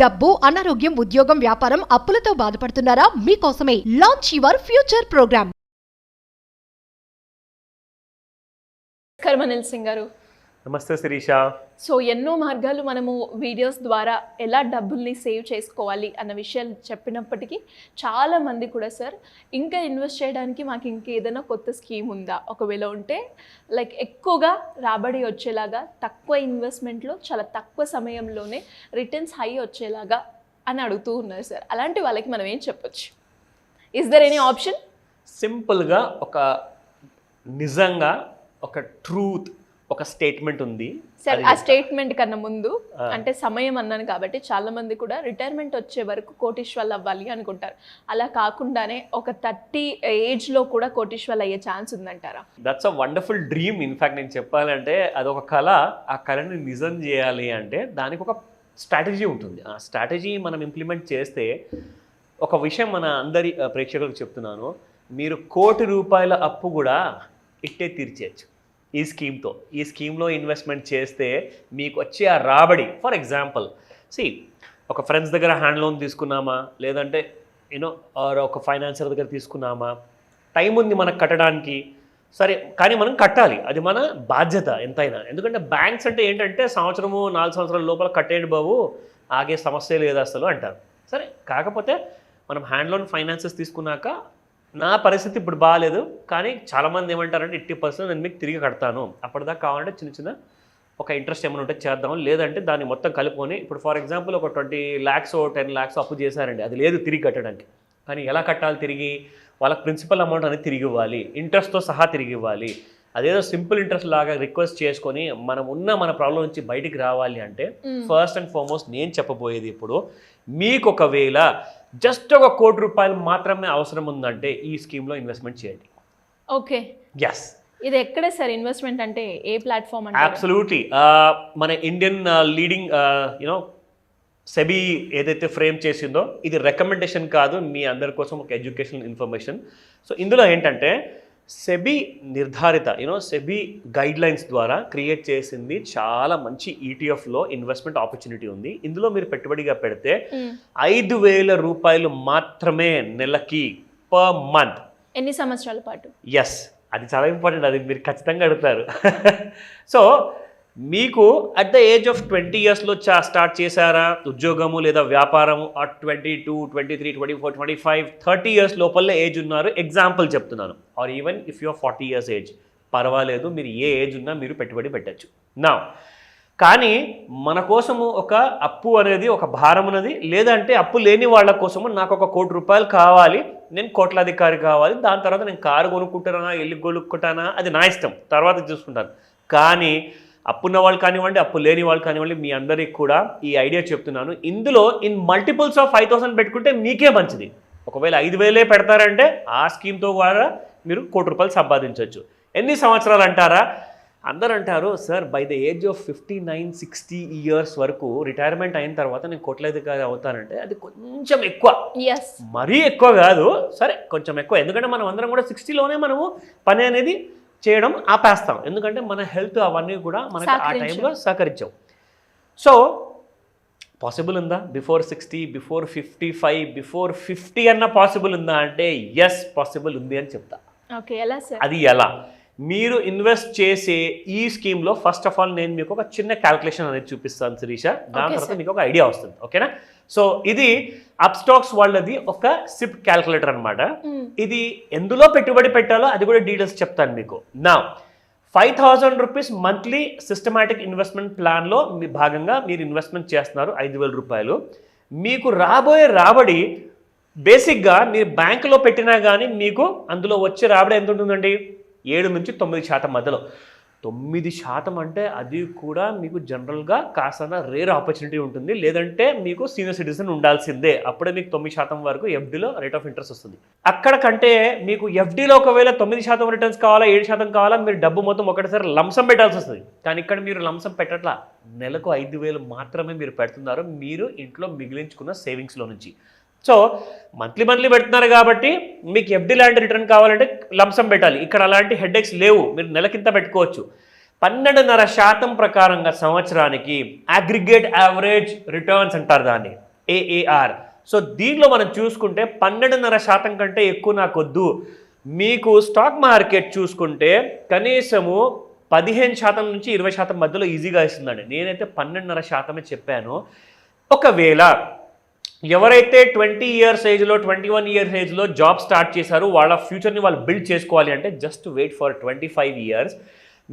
డబ్బు, అనారోగ్యం, ఉద్యోగం, వ్యాపారం, అప్పులతో బాధపడుతున్నారా? మీకోసమే లాంచ్ యువర్ ఫ్యూచర్ ప్రోగ్రామ్. కర్మనిల్ సింగ్ గారు, నమస్తే శిరీష. సో ఎన్నో మార్గాలు మనము వీడియోస్ ద్వారా ఎలా డబ్బుల్ని సేవ్ చేసుకోవాలి అన్న విషయాలు చెప్పినప్పటికీ చాలామంది కూడా సార్ ఇంకా ఇన్వెస్ట్ చేయడానికి మాకు ఇంకేదైనా కొత్త స్కీమ్ ఉందా, ఒకవేళ ఉంటే లైక్ ఎక్కువగా రాబడి వచ్చేలాగా తక్కువ ఇన్వెస్ట్మెంట్లో చాలా తక్కువ సమయంలోనే రిటర్న్స్ హై వచ్చేలాగా అని అడుగుతూ ఉన్నారు సార్. అలాంటి వాళ్ళకి మనం ఏం చెప్పొచ్చు? Is there any option? సింపుల్గా నిజంగా ఒక ట్రూత్, ఒక స్టేట్మెంట్ ఉంది సార్. ఆ స్టేట్మెంట్ కన్నా ముందు అంటే సమయం అన్నాను కాబట్టి చాలా మంది కూడా రిటైర్మెంట్ వచ్చే వరకు కోటీశ్వర్లు అవ్వాలి అనుకుంటారు. అలా కాకుండానే ఒక 30 ఏజ్లో కూడా కోటీశ్వర్లు అయ్యే ఛాన్స్ ఉందంటారా? That's a wonderful dream. In fact నేను చెప్పాలంటే అదొక కళ. ఆ కళని నిజం చేయాలి అంటే దానికి ఒక స్ట్రాటజీ ఉంటుంది. ఆ స్ట్రాటజీ మనం ఇంప్లిమెంట్ చేస్తే, ఒక విషయం మన అందరి ప్రేక్షకులకు చెప్తున్నాను, మీరు ₹1,00,00,000 అప్పు కూడా ఇట్టే తీర్చేయచ్చు ఈ స్కీమ్తో. ఈ స్కీమ్లో ఇన్వెస్ట్మెంట్ చేస్తే మీకు వచ్చే ఆ రాబడి, ఫర్ ఎగ్జాంపుల్ ఒక ఫ్రెండ్స్ దగ్గర హ్యాండ్ లోన్ తీసుకున్నామా, లేదంటే ఒక ఫైనాన్సర్ దగ్గర తీసుకున్నామా, టైం ఉంది మనకు కట్టడానికి, సరే, కానీ మనం కట్టాలి, అది మన బాధ్యత ఎంతైనా. ఎందుకంటే బ్యాంక్స్ అంటే ఏంటంటే 4 సంవత్సరాల లోపల కట్టేయండి బాబు, ఆగే సమస్య లేదు అసలు అంటారు. సరే, కాకపోతే మనం హ్యాండ్ లోన్ ఫైనాన్సెస్ తీసుకున్నాక నా పరిస్థితి ఇప్పుడు బాగాలేదు, కానీ చాలామంది ఏమంటారంటే 80% నేను మీకు తిరిగి కడతాను, అప్పటిదాకా కావాలంటే చిన్న చిన్న ఒక ఇంట్రెస్ట్ ఏమైనా ఉంటే చేద్దాం, లేదంటే దాన్ని మొత్తం కలుపుకొని, ఇప్పుడు ఫర్ ఎగ్జాంపుల్ ఒక 20 lakhs 10 lakhs అప్పు చేశారండి, అది లేదు తిరిగి కట్టడానికి. కానీ ఎలా కట్టాలి తిరిగి? వాళ్ళకి ప్రిన్సిపల్ అమౌంట్ అనేది తిరిగి ఇవ్వాలి, ఇంట్రెస్ట్తో సహా తిరిగి ఇవ్వాలి. అదేదో సింపుల్ ఇంట్రెస్ట్ లాగా రిక్వెస్ట్ చేసుకొని మన ప్రాబ్లం నుంచి బయటికి రావాలి అంటే ఫస్ట్ అండ్ ఫార్మోస్ట్ నేను చెప్పబోయేది, ఇప్పుడు మీకు ఒకవేళ జస్ట్ ఒక ₹1,00,00,000 మాత్రమే అవసరం ఉందంటే ఈ స్కీమ్లో ఇన్వెస్ట్మెంట్ చేయండి. Okay, yes. ఇది ఎక్కడే సార్ ఇన్వెస్ట్మెంట్ అంటే? ఏ ప్లాట్ఫామ్ అంటే? అబ్సల్యూట్లీ మన ఇండియన్ లీడింగ్ సెబీ ఏదైతే ఫ్రేమ్ చేసిందో, ఇది రికమెండేషన్ కాదు, మీ అందరి కోసం ఒక ఎడ్యుకేషనల్ ఇన్ఫర్మేషన్. సో ఇందులో ఏంటంటే సెబీ నిర్ధారిత సెబీ గైడ్లైన్స్ ద్వారా క్రియేట్ చేసింది చాలా మంచి ఈటీఎఫ్లో ఇన్వెస్ట్మెంట్ ఆపర్చునిటీ ఉంది. ఇందులో మీరు పెట్టుబడిగా పెడితే ₹5,000 మాత్రమే నెలకి, పర్ మంత్. ఎన్ని సంవత్సరాల పాటు? ఎస్, అది చాలా ఇంపార్టెంట్, అది మీరు ఖచ్చితంగా అడుగుతారు. సో మీకు అట్ ద ఏజ్ ఆఫ్ 20 yearsలో స్టార్ట్ చేశారా ఉద్యోగము లేదా వ్యాపారము, 22, 23, 24, 25, 30 years లోపలే ఏజ్ ఉన్నారు, ఎగ్జాంపుల్ చెప్తున్నాను, or even if you're 40 years age, పర్వాలేదు, మీరు ఏ ఏజ్ ఉన్నా మీరు పెట్టుబడి పెట్టచ్చు. నా కానీ మన కోసము ఒక అప్పు అనేది ఒక భారం ఉన్నది, లేదంటే అప్పు లేని వాళ్ళ కోసము నాకు ఒక ₹1,00,00,000 కావాలి, నేను కోట్లాధికారి కావాలి, దాని తర్వాత నేను కారు కొనుక్కుంటానా, ఇల్లు కొనుక్కుంటానా, అది నా ఇష్టం, తర్వాత చూసుకుంటాను. కానీ అప్పున్న వాళ్ళు కానివ్వండి, అప్పు లేని వాళ్ళు కానివ్వండి, మీ అందరికి కూడా ఈ ఐడియా చెప్తున్నాను. ఇందులో ఇన్ మల్టిపుల్స్ ఆఫ్ 5,000 పెట్టుకుంటే మీకే మంచిది. ఒకవేళ 5,000 పెడతారంటే ఆ స్కీమ్తో కూడా మీరు ₹1,00,00,000 సంపాదించవచ్చు. ఎన్ని సంవత్సరాలు అంటారా? అందరూ అంటారు, sir by the age of 59-60 years వరకు రిటైర్మెంట్ అయిన తర్వాత నేను కోట్లాధికారి అవుతానంటే అది కొంచెం ఎక్కువ, మరీ ఎక్కువ కాదు, సరే కొంచెం ఎక్కువ. ఎందుకంటే మనం అందరం కూడా 60లోనే మనము పని అనేది చేయడం ఆపేస్తాం, ఎందుకంటే మన హెల్త్ అవన్నీ కూడా మనకి ఆ టైంలో సహకరించాం. సో పాసిబుల్ ఉందా బిఫోర్ 60, బిఫోర్ 55, బిఫోర్ 50 అన్న పాసిబుల్ ఉందా అంటే ఎస్, పాసిబుల్ ఉంది అని చెప్తా. ఓకే, ఎలా సార్? అది ఎలా? మీరు ఇన్వెస్ట్ చేసే ఈ స్కీమ్లో ఫస్ట్ ఆఫ్ ఆల్ నేను మీకు ఒక చిన్న క్యాల్కులేషన్ అనేది చూపిస్తాను శిరీష, దాని తర్వాత మీకు ఒక ఐడియా వస్తుంది, ఓకేనా? సో ఇది అప్స్టాక్స్ వాళ్ళది ఒక సిప్ క్యాల్కులేటర్ అనమాట. ఇది ఎందులో పెట్టుబడి పెట్టాలో అది కూడా డీటెయిల్స్ చెప్తాను మీకు. నా ₹5,000 మంత్లీ సిస్టమాటిక్ ఇన్వెస్ట్మెంట్ ప్లాన్లో మీ భాగంగా మీరు ఇన్వెస్ట్మెంట్ చేస్తున్నారు ₹5,000. మీకు రాబోయే రాబడి బేసిక్గా మీరు బ్యాంకులో పెట్టినా కానీ మీకు అందులో వచ్చే రాబడి ఎంత ఉంటుందండి? 7 నుంచి 9% మధ్యలో. 9% అంటే అది కూడా మీకు జనరల్గా కాస్త రేర్ ఆపర్చునిటీ ఉంటుంది, లేదంటే మీకు సీనియర్ సిటిజన్ ఉండాల్సిందే, అప్పుడే మీకు 9% వరకు ఎఫ్డీలో రేట్ ఆఫ్ ఇంట్రెస్ట్ వస్తుంది. అక్కడ కంటే మీకు ఎఫ్డీలో ఒకవేళ 9% రిటర్న్స్ కావాలా, 7% కావాలా, మీరు డబ్బు మొత్తం ఒకటిసారి లంసం పెట్టాల్సి వస్తుంది. కానీ ఇక్కడ మీరు లంసం పెట్టట్లా, నెలకు 5,000 మాత్రమే మీరు పెడుతున్నారు, మీరు ఇంట్లో మిగిలించుకున్న సేవింగ్స్లో నుంచి. సో మంత్లీ పెడుతున్నారు కాబట్టి మీకు ఎఫ్డీ లాంటి రిటర్న్ కావాలంటే లంసం పెట్టాలి. ఇక్కడ అలాంటి హెడ్ఏక్స్ లేవు, మీరు నెలకింత పెట్టుకోవచ్చు. 12.5% ప్రకారంగా సంవత్సరానికి అగ్రిగేట్ యావరేజ్ రిటర్న్స్ అంటారు దాన్ని. AAR. సో దీనిలో మనం చూసుకుంటే 12.5% కంటే ఎక్కువ నాకు వద్దు. మీకు స్టాక్ మార్కెట్ చూసుకుంటే కనీసము 15% నుంచి 20% మధ్యలో ఈజీగా ఇస్తుందండి. నేనైతే 12.5% చెప్పాను. ఒకవేళ ఎవరైతే 20 ఇయర్స్ ఏజ్లో 21 ఇయర్స్ ఏజ్లో జాబ్ స్టార్ట్ చేశారో వాళ్ళ ఫ్యూచర్ని వాళ్ళు బిల్డ్ చేసుకోవాలి అంటే జస్ట్ వెయిట్ ఫర్ 25 ఇయర్స్.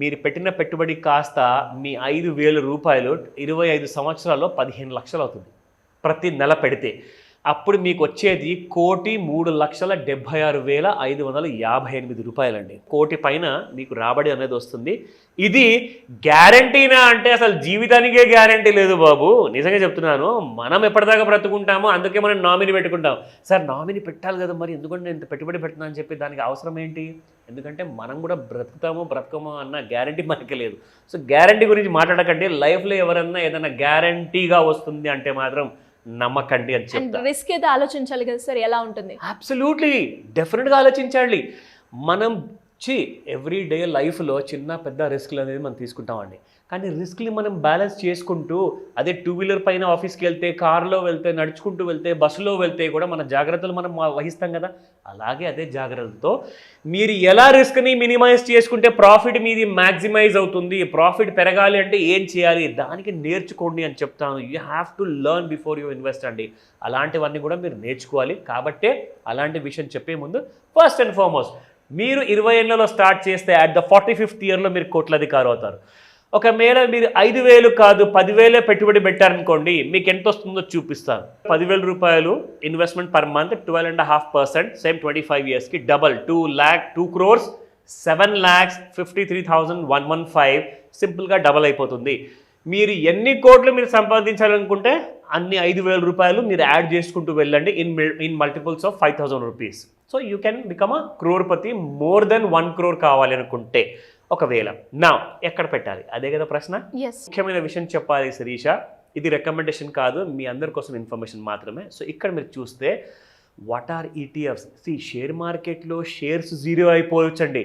మీరు పెట్టిన పెట్టుబడి కాస్త మీ 5,000 రూపాయలు 25 సంవత్సరాల్లో 15 లక్షలు అవుతుంది ప్రతి నెల పెడితే. అప్పుడు మీకు వచ్చేది 1,73,76,558 రూపాయలండి. కోటి పైన మీకు రాబడి అనేది వస్తుంది. ఇది గ్యారంటీనా అంటే అసలు జీవితానికే గ్యారంటీ లేదు బాబు, నిజంగా చెప్తున్నాను. మనం ఎప్పటిదాకా బ్రతుకుంటామో అందుకే మనం నామినీ పెట్టుకుంటాం. సార్ నామినీ పెట్టాలి కదా, మరి ఎందుకంటే నేను ఇంత పెట్టుబడి పెట్టినా అని చెప్పి దానికి అవసరం ఏంటి? ఎందుకంటే మనం కూడా బ్రతకమో అన్న గ్యారంటీ మనకి లేదు. సో గ్యారంటీ గురించి మాట్లాడకండి. లైఫ్లో ఎవరన్నా ఏదైనా గ్యారంటీగా వస్తుంది అంటే మాత్రం నమ్మకండి అని చెప్తా. రిస్క్ అయితే ఆలోచించాలి కదా సార్, ఎలా ఉంటుంది? అబ్సల్యూట్లీ, డెఫినెట్గా ఆలోచించాలి. మనం ఎవ్రీ డే లైఫ్లో చిన్న పెద్ద రిస్క్లు అనేది మనం తీసుకుంటామండి. కానీ రిస్క్ని మనం బ్యాలెన్స్ చేసుకుంటూ అదే 2 వీలర్ పైన ఆఫీస్కి వెళ్తే, కారులో వెళ్తే, నడుచుకుంటూ వెళ్తే, బస్సులో వెళ్తే కూడా మన జాగ్రత్తలు మనం వహిస్తాం కదా. అలాగే అదే జాగ్రత్తతో మీరు ఎలా రిస్క్ని మినిమైజ్ చేసుకుంటే ప్రాఫిట్ మీది మ్యాక్సిమైజ్ అవుతుంది. ప్రాఫిట్ పెరగాలి అంటే ఏం చేయాలి, దానికి నేర్చుకోండి అని చెప్తాను. You have to learn before you invest అండి. అలాంటివన్నీ కూడా మీరు నేర్చుకోవాలి. కాబట్టే అలాంటి విషయం చెప్పే ముందు ఫస్ట్ అండ్ ఫార్మోస్ట్ మీరు 20 ఏళ్లలో స్టార్ట్ చేస్తే అట్ ద 45th ఇయర్లో మీరు కోట్లధికారు అవుతారు. ఒకవేళ మీరు 5,000 కాదు 10,000 పెట్టుబడి పెట్టారనుకోండి, మీకు ఎంత వస్తుందో చూపిస్తాను. 10,000 రూపాయలు ఇన్వెస్ట్మెంట్ పర్ మంత్ 12.5%, సేమ్ 25 ఇయర్స్కి డబల్ 2 crores 7,53,115 సింపుల్గా డబల్ అయిపోతుంది. మీరు ఎన్ని కోట్లు మీరు సంపాదించాలనుకుంటే అన్ని 5,000 రూపాయలు మీరు యాడ్ చేసుకుంటూ వెళ్ళండి in multiples of 5,000 rupees. So you can become a crorepati. More than 1 crore కావాలి అనుకుంటే. ఒకవేళ నా ఎక్కడ పెట్టాలి, అదే కదా ప్రశ్న. ముఖ్యమైన విషయం చెప్పాలి శిరీష, ఇది రికమెండేషన్ కాదు, మీ అందరి కోసం ఇన్ఫర్మేషన్ మాత్రమే. సో ఇక్కడ మీరు చూస్తే వాట్ ఆర్ ETFs. షేర్ మార్కెట్లో షేర్స్ జీరో అయిపోవచ్చండి.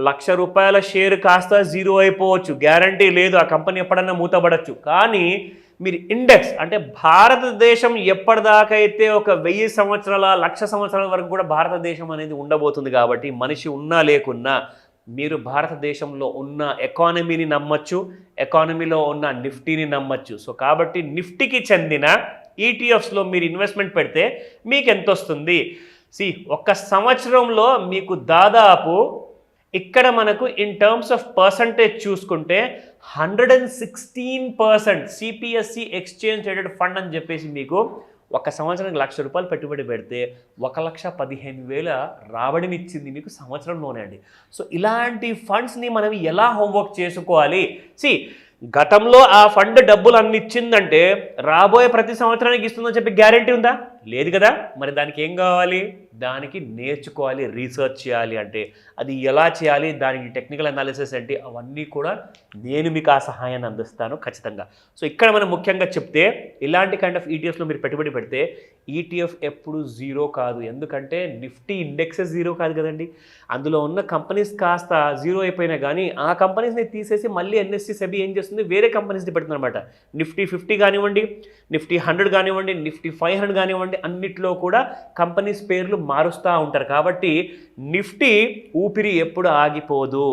1,00,000 రూపాయల షేర్ కాస్త జీరో అయిపోవచ్చు, గ్యారంటీ లేదు. ఆ కంపెనీ ఎప్పుడన్నా మూతపడచ్చు. కానీ మీరు ఇండెక్స్ అంటే భారతదేశం ఎప్పటిదాకా అయితే ఒక 1000 సంవత్సరాల 1,00,000 సంవత్సరాల వరకు కూడా భారతదేశం అనేది ఉండబోతుంది. కాబట్టి మనిషి ఉన్నా లేకున్నా మీరు భారతదేశంలో ఉన్న ఎకానమీని నమ్మచ్చు, ఎకానమీలో ఉన్న నిఫ్టీని నమ్మచ్చు. సో కాబట్టి నిఫ్టీకి చెందిన ETFsలో మీరు ఇన్వెస్ట్మెంట్ పెడితే మీకు ఎంత వస్తుంది? ఒక్క సంవత్సరంలో మీకు దాదాపు ఇక్కడ మనకు ఇన్ టర్మ్స్ ఆఫ్ పర్సంటేజ్ చూసుకుంటే 116% CPSE ఎక్స్చేంజ్ ట్రేడెడ్ ఫండ్ అని చెప్పేసి మీకు ఒక సంవత్సరానికి 1,00,000 రూపాయలు పెట్టుబడి పెడితే 1,15,000 రాబడిని ఇచ్చింది మీకు సంవత్సరంలోనే అండి. సో ఇలాంటి ఫండ్స్ని మనం ఎలా హోంవర్క్ చేసుకోవాలి? గతంలో ఆ ఫండ్ డబ్బులు అన్ని ఇచ్చిందంటే రాబోయే ప్రతి సంవత్సరానికి ఇస్తుందని చెప్పి గ్యారంటీ ఉందా? లేదు కదా. మరి దానికి ఏం కావాలి? దానికి నేర్చుకోవాలి, రీసెర్చ్ చేయాలి. అంటే అది ఎలా చేయాలి, దానికి టెక్నికల్ అనాలిసిస్ ఏంటి, అవన్నీ కూడా నేను మీకు ఆ సహాయాన్ని అందిస్తాను ఖచ్చితంగా. సో ఇక్కడ మనం ముఖ్యంగా చెప్తే ఇలాంటి కైండ్ ఆఫ్ ETFsలో మీరు పెట్టుబడి పెడితే ETF ఎప్పుడు జీరో కాదు. ఎందుకంటే నిఫ్టీ ఇండెక్సెస్ జీరో కాదు కదండి. అందులో ఉన్న కంపెనీస్ కాస్త జీరో అయిపోయినా కానీ ఆ కంపెనీస్ని తీసేసి మళ్ళీ NSE సెబీ ఏం చేస్తుంది, వేరే కంపెనీస్ని పెడుతుందన్నమాట. నిఫ్టీ 50 కానివ్వండి, నిఫ్టీ 100 కానివ్వండి, నిఫ్టీ 500 కానివ్వండి, అన్నిట్లో కూడా కంపెనీస్ పేర్లు మారుస్తూ ఉంటారు. కాబట్టి నిఫ్టీ ఊపిరి ఎప్పుడు ఆగిపోదు.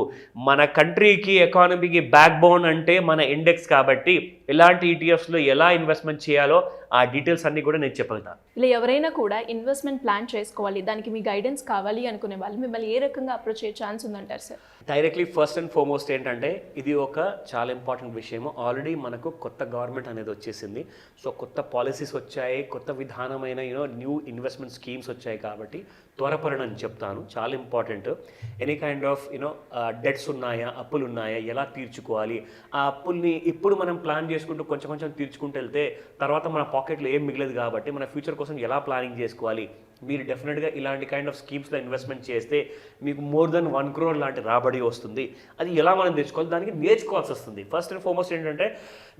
మన కంట్రీకి ఎకానమీకి బ్యాక్ బోన్ అంటే మన ఇండెక్స్. కాబట్టి ఇలాంటి ETFsలో ఎలా ఇన్వెస్ట్మెంట్ చేయాలో ఆ డీటెయిల్స్ అన్నీ కూడా నేను చెప్పగలుగుతాను. ఇలా ఎవరైనా కూడా ఇన్వెస్ట్మెంట్ ప్లాన్ చేసుకోవాలి, దానికి మీ గైడెన్స్ కావాలి అనుకునే వాళ్ళు మిమ్మల్ని ఏ రకంగా అప్రోచ్ అయ్యే ఛాన్స్ ఉందంటారు sir? Directly first and foremost ఏంటంటే ఇది ఒక చాలా ఇంపార్టెంట్ విషయము. ఆల్రెడీ మనకు కొత్త గవర్నమెంట్ అనేది వచ్చేసింది. సో కొత్త పాలసీస్ వచ్చాయి, కొత్త విధానమైన న్యూ ఇన్వెస్ట్మెంట్ స్కీమ్స్ వచ్చాయి. కాబట్టి త్వరపడని చెప్తాను, చాలా important. Any kind of debts ఉన్నాయా, అప్పులు ఉన్నాయా, ఎలా తీర్చుకోవాలి, ఆ అప్పుల్ని ఇప్పుడు మనం ప్లాన్ చేసుకుంటూ కొంచెం కొంచెం తీర్చుకుంటూ వెళ్తే తర్వాత మన పాకెట్లో ఏం మిగలేదు. కాబట్టి మన ఫ్యూచర్ కోసం ఎలా ప్లానింగ్ చేసుకోవాలి, మీరు డెఫినెట్గా ఇలాంటి కైండ్ ఆఫ్ స్కీమ్స్లో ఇన్వెస్ట్మెంట్ చేస్తే మీకు మోర్ దెన్ 1 crore లాంటి రాబడి వస్తుంది. అది ఎలా మనం తెచ్చుకోవాలి, దానికి నేర్చుకోవాల్సి వస్తుంది. ఫస్ట్ అండ్ ఫార్మోస్ట్ ఏంటంటే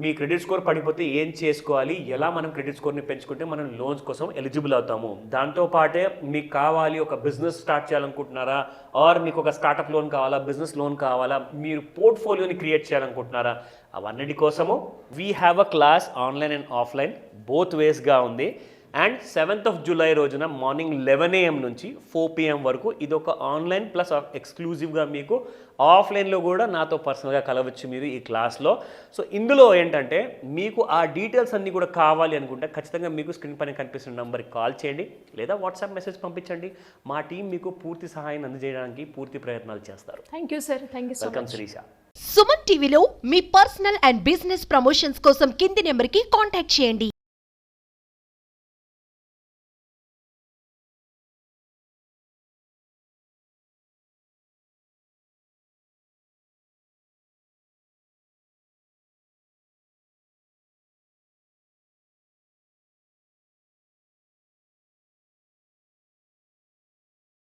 మీ క్రెడిట్ స్కోర్ పడిపోతే ఏం చేసుకోవాలి, ఎలా మనం క్రెడిట్ స్కోర్ని పెంచుకుంటే మనం లోన్స్ కోసం ఎలిజిబుల్ అవుతాము. దాంతోపాటే మీకు కావాలి ఒక బిజినెస్ స్టార్ట్ చేయాలనుకుంటున్నారా, ఆర్ మీకు ఒక స్టార్టప్ లోన్ కావాలా, బిజినెస్ లోన్ కావాలా, మీరు పోర్ట్ఫోలియోని క్రియేట్ చేయాలనుకుంటున్నారా, అవన్నిటి కోసము we have a class online and offline both వేస్గా ఉంది. అండ్ 7th of July రోజున మార్నింగ్ 11 AM నుంచి 4 PM వరకు ఇది ఒక ఆన్లైన్ ప్లస్ ఎక్స్క్లూజివ్గా మీకు ఆఫ్లైన్లో కూడా నాతో పర్సనల్గా కలవచ్చు మీరు ఈ క్లాస్లో. సో ఇందులో ఏంటంటే మీకు ఆ డీటెయిల్స్ అన్నీ కూడా కావాలి అనుకుంటే ఖచ్చితంగా మీకు స్క్రీన్ పైన కనిపిస్తున్న నెంబర్కి కాల్ చేయండి లేదా వాట్సాప్ మెసేజ్ పంపించండి. మా టీం మీకు పూర్తి సహాయం అందజేయడానికి పూర్తి ప్రయత్నాలు చేస్తారు. Thank you sir, thank you so welcome much. Sirisha. Suman టీవీలో మీ పర్సనల్ అండ్ బిజినెస్ ప్రమోషన్స్ కోసం కింది నెంబర్కి కాంటాక్ట్ చేయండి.